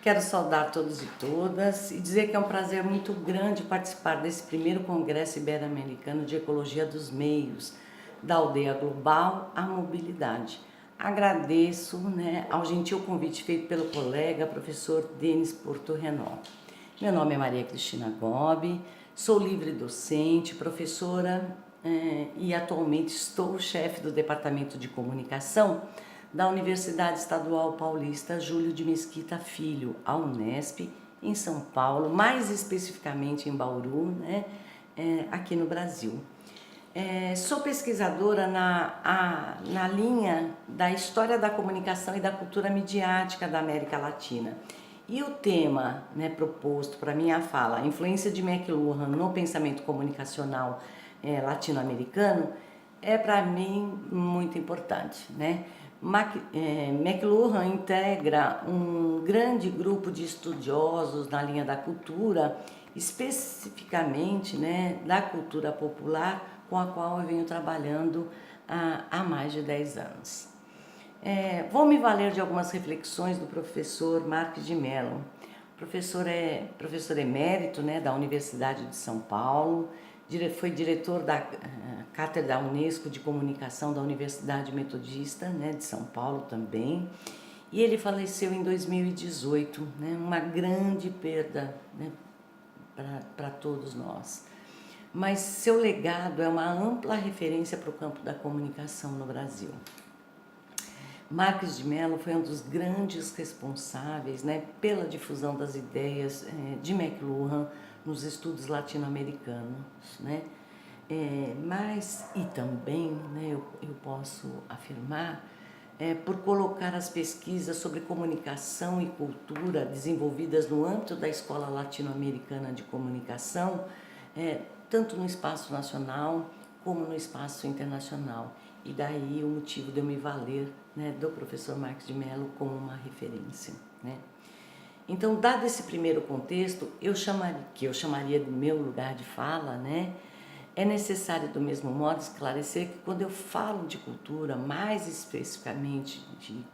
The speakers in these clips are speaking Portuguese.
Quero saudar todos e todas e dizer que é um prazer muito grande participar desse primeiro Congresso Ibero-Americano de Ecologia dos Meios, da Aldeia Global à Mobilidade. Agradeço, ao gentil convite feito pelo colega professor Denis Porto Renault. Meu nome é Maria Cristina Gobi, sou livre docente, professora e atualmente estou chefe do Departamento de Comunicação da Universidade Estadual Paulista Júlio de Mesquita Filho, a Unesp, em São Paulo, mais especificamente em Bauru, aqui no Brasil. Sou pesquisadora na linha da história da comunicação e da cultura midiática da América Latina. E o tema proposto para minha fala, a influência de McLuhan no pensamento comunicacional latino-americano, é para mim muito importante. McLuhan integra um grande grupo de estudiosos na linha da cultura, especificamente da cultura popular, com a qual eu venho trabalhando há mais de 10 anos. Vou me valer de algumas reflexões do professor Marques de Mello. O professor é professor emérito da Universidade de São Paulo, foi diretor da Cátedra Unesco de Comunicação da Universidade Metodista de São Paulo também, e ele faleceu em 2018, uma grande perda para todos nós. Mas seu legado é uma ampla referência para o campo da comunicação no Brasil. Marques de Mello foi um dos grandes responsáveis pela difusão das ideias de McLuhan nos estudos latino-americanos, mas e também eu posso afirmar por colocar as pesquisas sobre comunicação e cultura desenvolvidas no âmbito da Escola Latino-Americana de Comunicação, tanto no espaço nacional como no espaço internacional. E daí o motivo de eu me valer do professor Marques de Mello como uma referência. Então, dado esse primeiro contexto, que eu chamaria de meu lugar de fala, é necessário do mesmo modo esclarecer que quando eu falo de cultura, mais especificamente de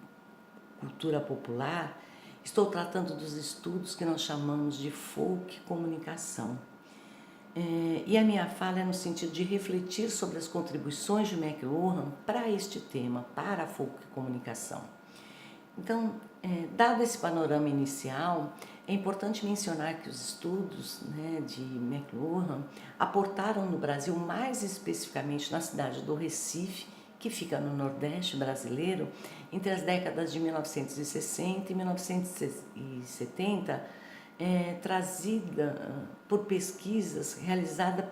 cultura popular, estou tratando dos estudos que nós chamamos de folk comunicação. E a minha fala é no sentido de refletir sobre as contribuições de McLuhan para este tema, para a folk comunicação. Então, dado esse panorama inicial, é importante mencionar que os estudos de McLuhan aportaram no Brasil, mais especificamente na cidade do Recife, que fica no Nordeste brasileiro, entre as décadas de 1960 e 1970, trazida por pesquisas realizadas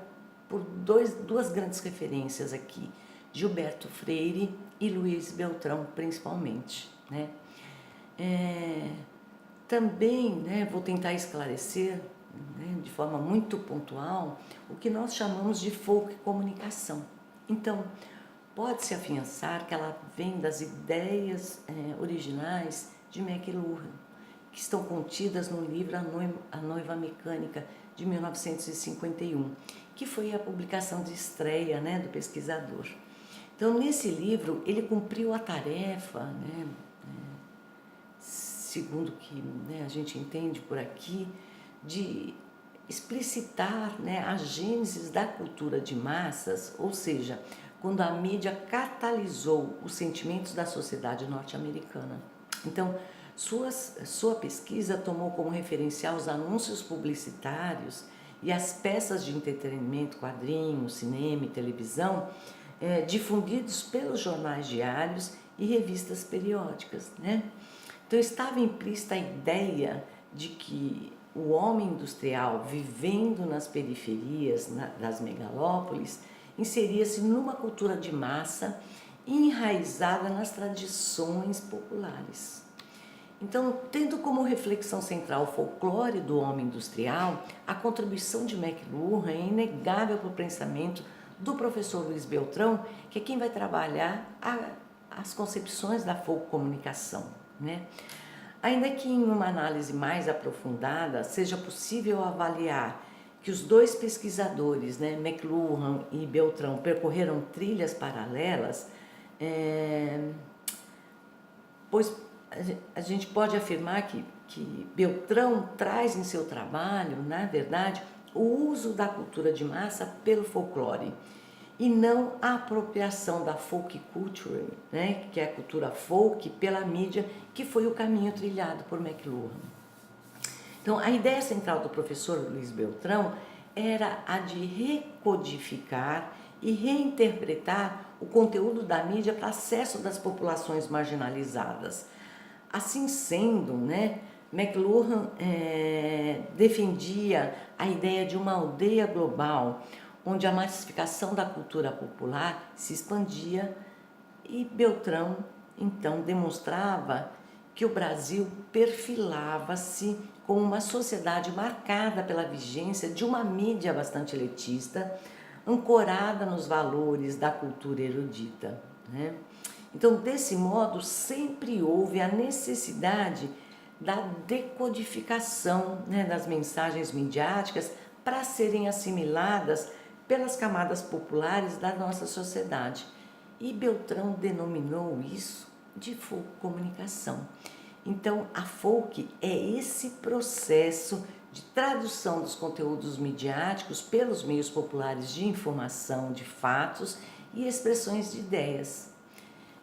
por duas grandes referências aqui, Gilberto Freire e Luiz Beltrão, principalmente. Também vou tentar esclarecer de forma muito pontual o que nós chamamos de folk comunicação. Então, pode-se afiançar que ela vem das ideias originais de McLuhan, que estão contidas no livro A Noiva Mecânica, de 1951, que foi a publicação de estreia do pesquisador. Então, nesse livro, ele cumpriu a tarefa, segundo o que a gente entende por aqui, de explicitar a gênese da cultura de massas, ou seja, quando a mídia catalisou os sentimentos da sociedade norte-americana. Então, sua pesquisa tomou como referencial os anúncios publicitários e as peças de entretenimento, quadrinhos, cinema e televisão, difundidos pelos jornais diários e revistas periódicas. Então, estava implícita a ideia de que o homem industrial, vivendo nas periferias das megalópolis, inseria-se numa cultura de massa enraizada nas tradições populares. Então, tendo como reflexão central o folclore do homem industrial, a contribuição de McLuhan é inegável para o pensamento do professor Luiz Beltrão, que é quem vai trabalhar as concepções da folk comunicação. Ainda que em uma análise mais aprofundada seja possível avaliar que os dois pesquisadores, McLuhan e Beltrão, percorreram trilhas paralelas, pois a gente pode afirmar que Beltrão traz em seu trabalho, na verdade, o uso da cultura de massa pelo folclore e não a apropriação da folk culture, né, que é a cultura folk, pela mídia, que foi o caminho trilhado por McLuhan. Então, a ideia central do professor Luiz Beltrão era a de recodificar e reinterpretar o conteúdo da mídia para acesso das populações marginalizadas. Assim sendo, né, McLuhan defendia a ideia de uma aldeia global, onde a massificação da cultura popular se expandia, e Beltrão então demonstrava que o Brasil perfilava-se como uma sociedade marcada pela vigência de uma mídia bastante elitista, ancorada nos valores da cultura erudita, né? Então, desse modo, sempre houve a necessidade da decodificação, né, das mensagens midiáticas para serem assimiladas pelas camadas populares da nossa sociedade. E Beltrão denominou isso de folk comunicação. Então, a folk é esse processo de tradução dos conteúdos midiáticos pelos meios populares de informação, de fatos e expressões de ideias.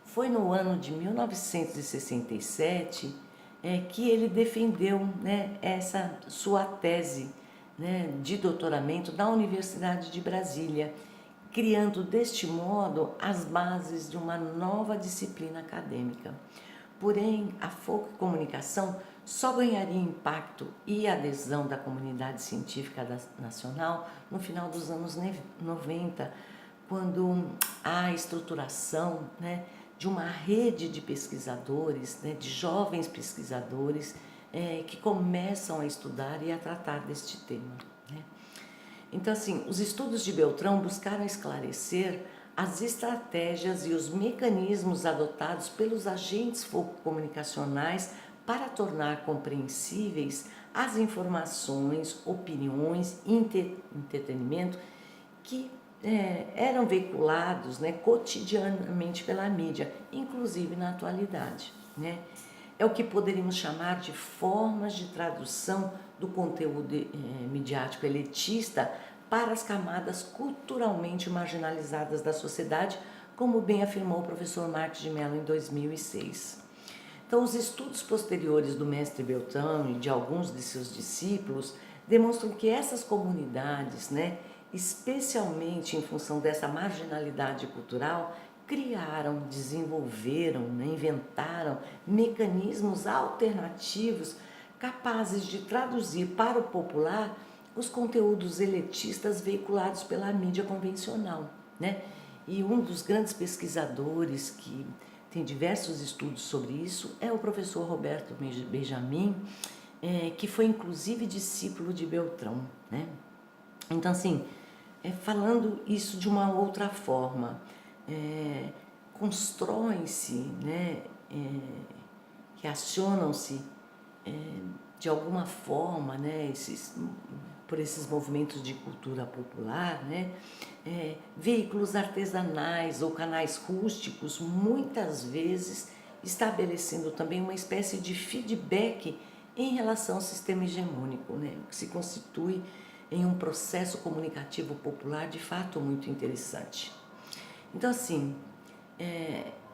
Foi no ano de 1967 que ele defendeu, né, essa sua tese, né, de doutoramento na Universidade de Brasília, criando deste modo as bases de uma nova disciplina acadêmica. Porém, a folk comunicação só ganharia impacto e adesão da comunidade científica nacional no final dos anos 90, quando a estruturação, né, de uma rede de pesquisadores, né, de jovens pesquisadores que começam a estudar e a tratar deste tema, né? Então, assim, os estudos de Beltrão buscaram esclarecer as estratégias e os mecanismos adotados pelos agentes comunicacionais para tornar compreensíveis as informações, opiniões e entretenimento que eram veiculados, né, cotidianamente pela mídia, inclusive na atualidade, né? É o que poderíamos chamar de formas de tradução do conteúdo midiático elitista para as camadas culturalmente marginalizadas da sociedade, como bem afirmou o professor Marcos de Mello em 2006. Então, os estudos posteriores do mestre Beltrão e de alguns de seus discípulos demonstram que essas comunidades, né, especialmente em função dessa marginalidade cultural, criaram, desenvolveram, né, inventaram mecanismos alternativos capazes de traduzir para o popular os conteúdos elitistas veiculados pela mídia convencional, né? E um dos grandes pesquisadores que tem diversos estudos sobre isso é o professor Roberto Benjamin, que foi inclusive discípulo de Beltrão, né? Então, assim, falando isso de uma outra forma, constroem-se, né, reacionam-se de alguma forma, né, por esses movimentos de cultura popular, né, veículos artesanais ou canais rústicos, muitas vezes estabelecendo também uma espécie de feedback em relação ao sistema hegemônico, né, que se constitui em um processo comunicativo popular de fato muito interessante. Então, assim,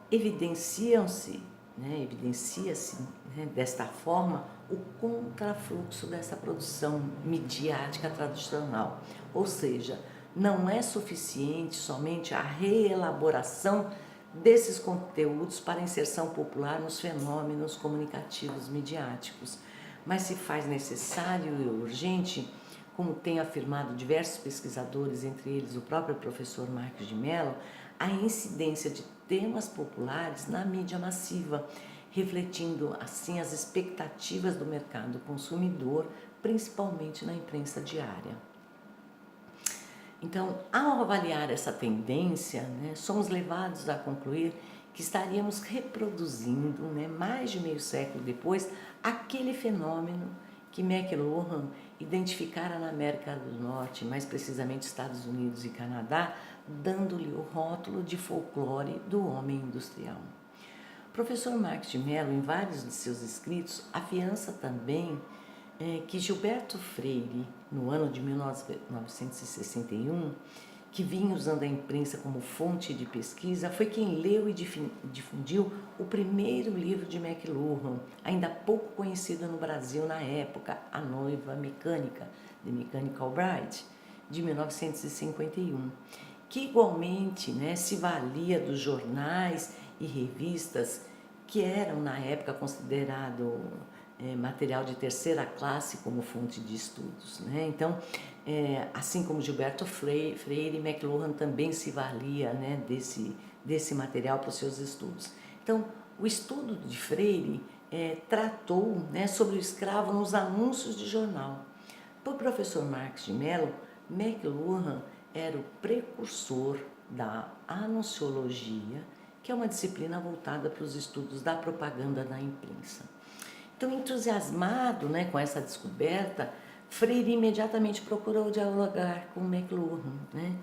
evidencia-se, né, desta forma o contrafluxo dessa produção midiática tradicional, ou seja, não é suficiente somente a reelaboração desses conteúdos para inserção popular nos fenômenos comunicativos midiáticos, mas se faz necessário e urgente, como têm afirmado diversos pesquisadores, entre eles o próprio professor Marcos de Mello, a incidência de temas populares na mídia massiva, refletindo assim as expectativas do mercado consumidor, principalmente na imprensa diária. Então, ao avaliar essa tendência, né, somos levados a concluir que estaríamos reproduzindo, né, mais de meio século depois, aquele fenômeno que McLuhan identificara na América do Norte, mais precisamente Estados Unidos e Canadá, dando-lhe o rótulo de folclore do homem industrial. O professor Marques de Mello, em vários de seus escritos, afiança também que Gilberto Freire, no ano de 1961, que vinha usando a imprensa como fonte de pesquisa, foi quem leu e difundiu o primeiro livro de McLuhan, ainda pouco conhecido no Brasil na época, A Noiva Mecânica, The Mechanical Bride, de 1951, que igualmente, né, se valia dos jornais e revistas que eram na época considerado material de terceira classe como fonte de estudos, né? Então, assim como Gilberto Freire, McLuhan também se valia, né, desse material para os seus estudos. Então, o estudo de Freire tratou, né, sobre o escravo nos anúncios de jornal. Para o professor Marques de Mello, McLuhan era o precursor da anunciologia, que é uma disciplina voltada para os estudos da propaganda na imprensa. Então, entusiasmado, né, com essa descoberta, Freire imediatamente procurou dialogar com McLuhan, né?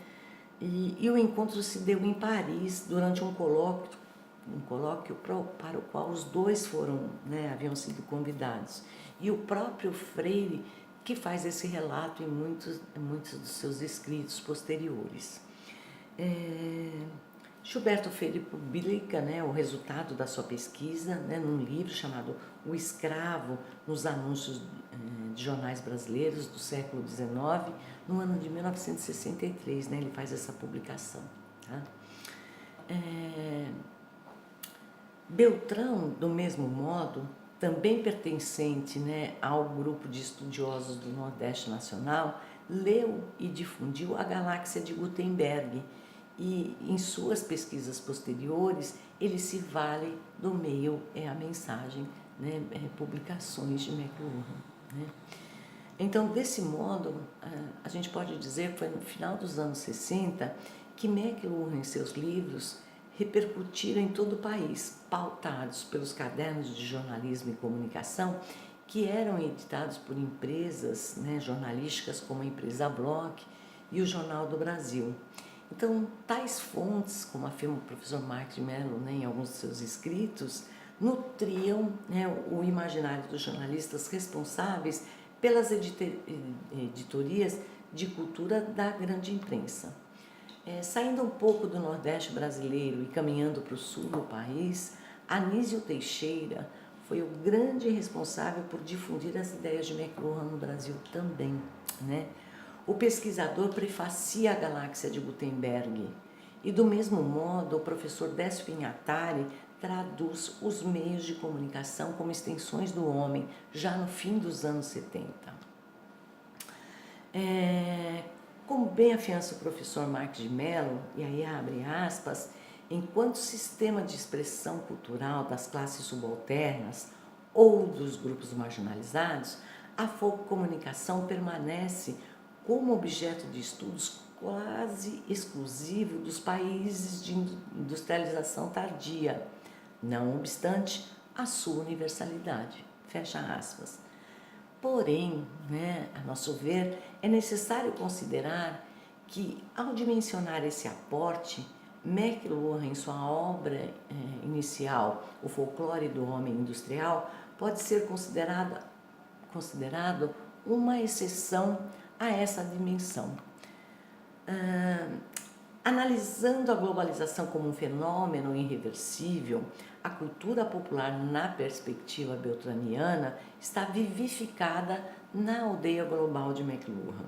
E o encontro se deu em Paris durante um colóquio para o qual os dois foram, né, haviam sido convidados. E o próprio Freire que faz esse relato em muitos dos seus escritos posteriores. Gilberto Freire publica, né, o resultado da sua pesquisa, né, num livro chamado O Escravo nos Anúncios de Jornais Brasileiros do século XIX, no ano de 1963, né, ele faz essa publicação. Tá? Beltrão, do mesmo modo, também pertencente, né, ao grupo de estudiosos do Nordeste Nacional, leu e difundiu A Galáxia de Gutenberg, e em suas pesquisas posteriores ele se vale do meio A Mensagem, né, publicações de McLuhan, né. Então, desse modo, a gente pode dizer que foi no final dos anos 60 que McLuhan, em seus livros, repercutiram em todo o país, pautados pelos cadernos de jornalismo e comunicação que eram editados por empresas, né, jornalísticas como a empresa Bloch e o Jornal do Brasil. Então, tais fontes, como afirma o professor Marques de Mello, né, em alguns de seus escritos, nutriam, né, o imaginário dos jornalistas responsáveis pelas editorias de cultura da grande imprensa. Saindo um pouco do Nordeste brasileiro e caminhando para o sul do país, Anísio Teixeira foi o grande responsável por difundir as ideias de McLuhan no Brasil também, né? O pesquisador prefacia a Galáxia de Gutenberg e, do mesmo modo, o professor Décio Pinhatari traduz os meios de comunicação como extensões do homem, já no fim dos anos 70. Como bem afiança o professor Marques de Mello, e aí abre aspas, enquanto sistema de expressão cultural das classes subalternas ou dos grupos marginalizados, a folcomunicação permanece como objeto de estudos quase exclusivo dos países de industrialização tardia, não obstante a sua universalidade. Fecha aspas. Porém, né, a nosso ver, é necessário considerar que, ao dimensionar esse aporte, McLuhan, em sua obra inicial, O Folclore do Homem Industrial, pode ser considerado uma exceção a essa dimensão. Analisando a globalização como um fenômeno irreversível, a cultura popular, na perspectiva beltraniana, está vivificada na aldeia global de McLuhan.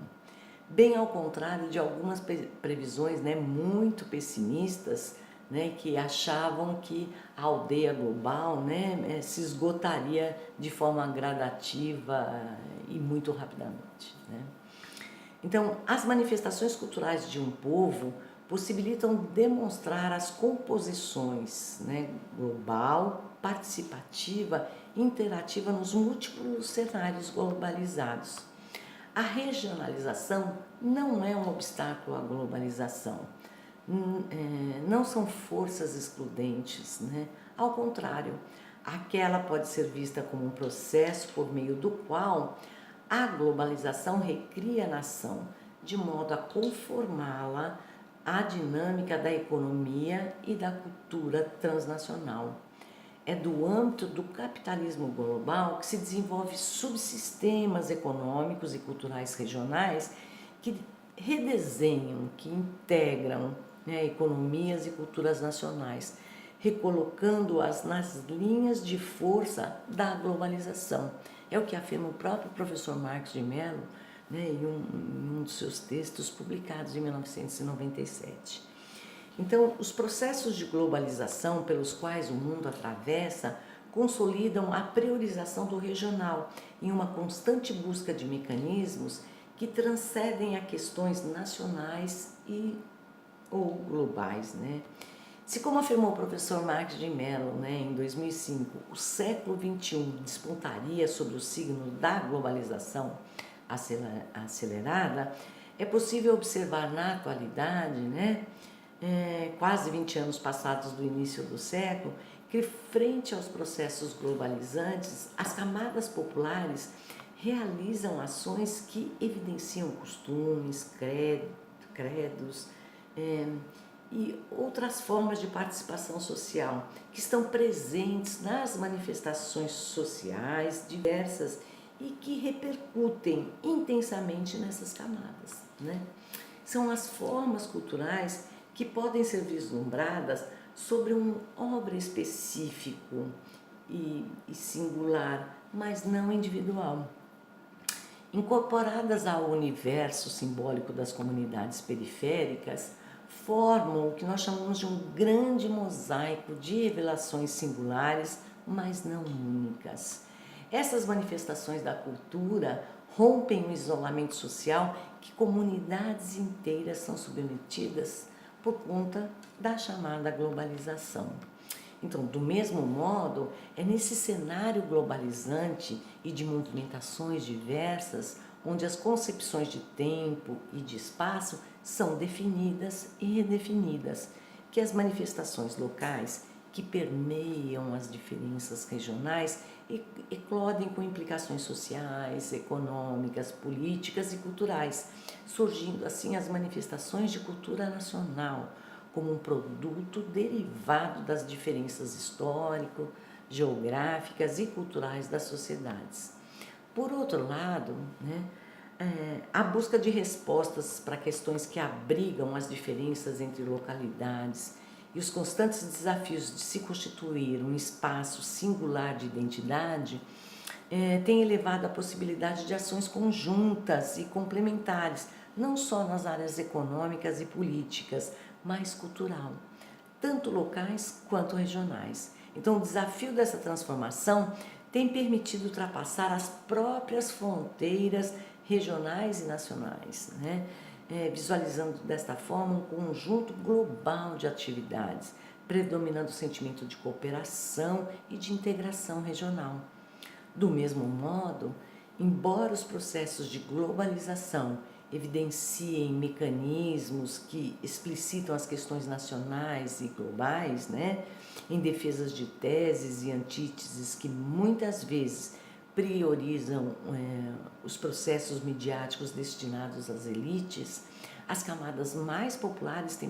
Bem ao contrário de algumas previsões, né, muito pessimistas, né, que achavam que a aldeia global, né, se esgotaria de forma gradativa e muito rapidamente, né. Então, as manifestações culturais de um povo possibilitam demonstrar as composições, né, global, participativa, interativa nos múltiplos cenários globalizados. A regionalização não é um obstáculo à globalização, não são forças excludentes, né? Ao contrário, aquela pode ser vista como um processo por meio do qual a globalização recria a nação, de modo a conformá-la à dinâmica da economia e da cultura transnacional. é do âmbito do capitalismo global que se desenvolve subsistemas econômicos e culturais regionais que redesenham, que integram, né, economias e culturas nacionais, recolocando-as nas linhas de força da globalização. É o que afirma o próprio professor Marcos de Mello, né, em um dos seus textos publicados em 1997. Então, os processos de globalização pelos quais o mundo atravessa consolidam a priorização do regional em uma constante busca de mecanismos que transcendem a questões nacionais e ou globais, né? Se, como afirmou o professor Marcos de Mello, né, em 2005, o século XXI despontaria sobre o signo da globalização acelerada, é possível observar na atualidade, né, quase 20 anos passados do início do século, que frente aos processos globalizantes, as camadas populares realizam ações que evidenciam costumes, credos, e outras formas de participação social que estão presentes nas manifestações sociais diversas e que repercutem intensamente nessas camadas, né? São as formas culturais que podem ser vislumbradas sobre um obra específico e singular, mas não individual. Incorporadas ao universo simbólico das comunidades periféricas, formam o que nós chamamos de um grande mosaico de revelações singulares, mas não únicas. Essas manifestações da cultura rompem o isolamento social que comunidades inteiras são submetidas por conta da chamada globalização. Então, do mesmo modo, é nesse cenário globalizante e de movimentações diversas, onde as concepções de tempo e de espaço são definidas e redefinidas, que as manifestações locais, que permeiam as diferenças regionais, eclodem com implicações sociais, econômicas, políticas e culturais, surgindo assim as manifestações de cultura nacional, como um produto derivado das diferenças histórico, geográficas e culturais das sociedades. Por outro lado, né, a busca de respostas para questões que abrigam as diferenças entre localidades e os constantes desafios de se constituir um espaço singular de identidade tem elevado a possibilidade de ações conjuntas e complementares, não só nas áreas econômicas e políticas, mas cultural, tanto locais quanto regionais. Então, o desafio dessa transformação tem permitido ultrapassar as próprias fronteiras regionais e nacionais, né? Visualizando desta forma um conjunto global de atividades, predominando o sentimento de cooperação e de integração regional. Do mesmo modo, embora os processos de globalização evidenciem mecanismos que explicitam as questões nacionais e globais, né, em defesas de teses e antíteses que muitas vezes priorizam os processos midiáticos destinados às elites, as camadas mais populares têm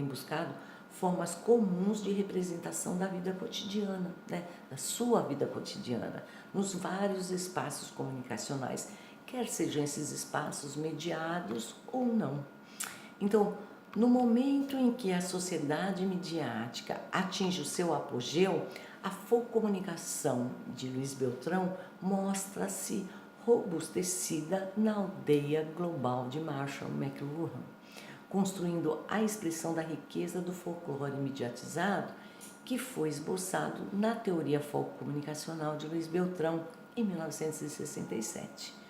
buscado formas comuns de representação da vida cotidiana, né, da sua vida cotidiana, nos vários espaços comunicacionais, quer sejam esses espaços mediados ou não. Então, no momento em que a sociedade midiática atinge o seu apogeu, a Folcomunicação de Luiz Beltrão mostra-se robustecida na aldeia global de Marshall McLuhan, construindo a expressão da riqueza do folclore mediatizado que foi esboçado na teoria folcomunicacional de Luiz Beltrão em 1967.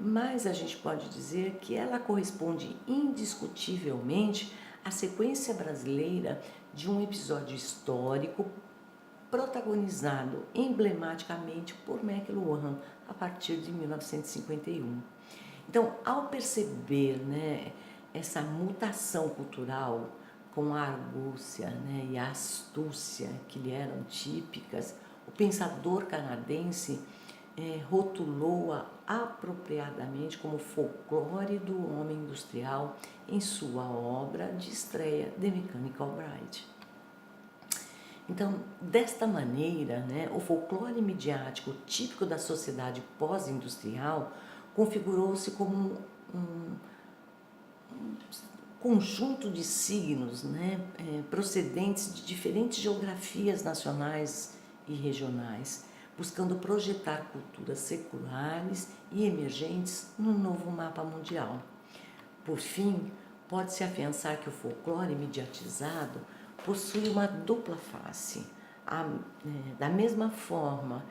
Mas a gente pode dizer que ela corresponde indiscutivelmente à sequência brasileira de um episódio histórico protagonizado emblematicamente por McLuhan a partir de 1951. Então, ao perceber, né, essa mutação cultural com a argúcia, né, e a astúcia que lhe eram típicas, o pensador canadense rotulou-a apropriadamente como folclore do homem industrial em sua obra de estreia The Mechanical Bride. Então, desta maneira, né, o folclore midiático típico da sociedade pós-industrial configurou-se como um conjunto de signos, né, procedentes de diferentes geografias nacionais e regionais, buscando projetar culturas seculares e emergentes no novo mapa mundial. Por fim, pode-se afiançar que o folclore mediatizado possui uma dupla face. Da mesma forma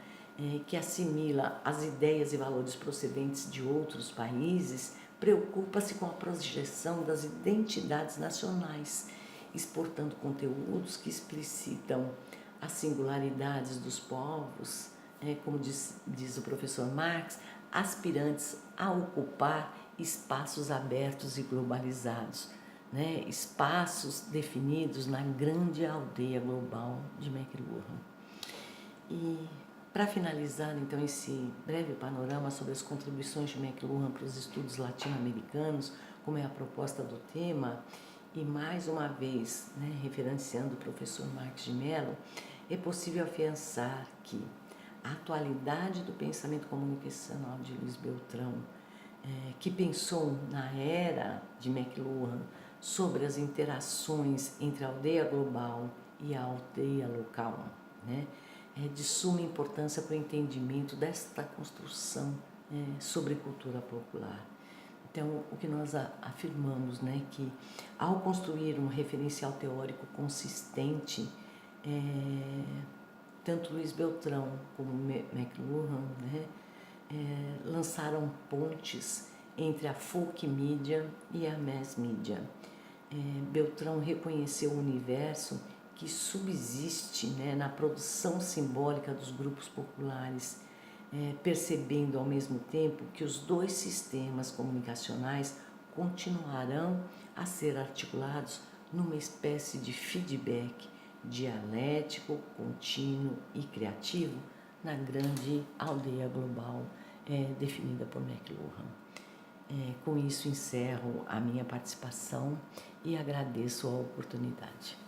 que assimila as ideias e valores procedentes de outros países, preocupa-se com a projeção das identidades nacionais, exportando conteúdos que explicitam as singularidades dos povos, como diz o professor Marx, aspirantes a ocupar espaços abertos e globalizados, né? Espaços definidos na grande aldeia global de McLuhan. E para finalizar, então, esse breve panorama sobre as contribuições de McLuhan para os estudos latino-americanos, como é a proposta do tema, e mais uma vez, né, referenciando o professor Marques de Mello, é possível afiançar que a atualidade do pensamento comunicacional de Luiz Beltrão, que pensou na era de McLuhan sobre as interações entre a aldeia global e a aldeia local, né, é de suma importância para o entendimento desta construção sobre cultura popular. Então, o que nós afirmamos, né, que ao construir um referencial teórico consistente, tanto Luiz Beltrão como McLuhan, né, lançaram pontes entre a folk media e a mass media. Beltrão reconheceu o universo que subsiste, né, na produção simbólica dos grupos populares, percebendo ao mesmo tempo que os dois sistemas comunicacionais continuarão a ser articulados numa espécie de feedback dialético, contínuo e criativo na grande aldeia global definida por McLuhan. Com isso encerro a minha participação e agradeço a oportunidade.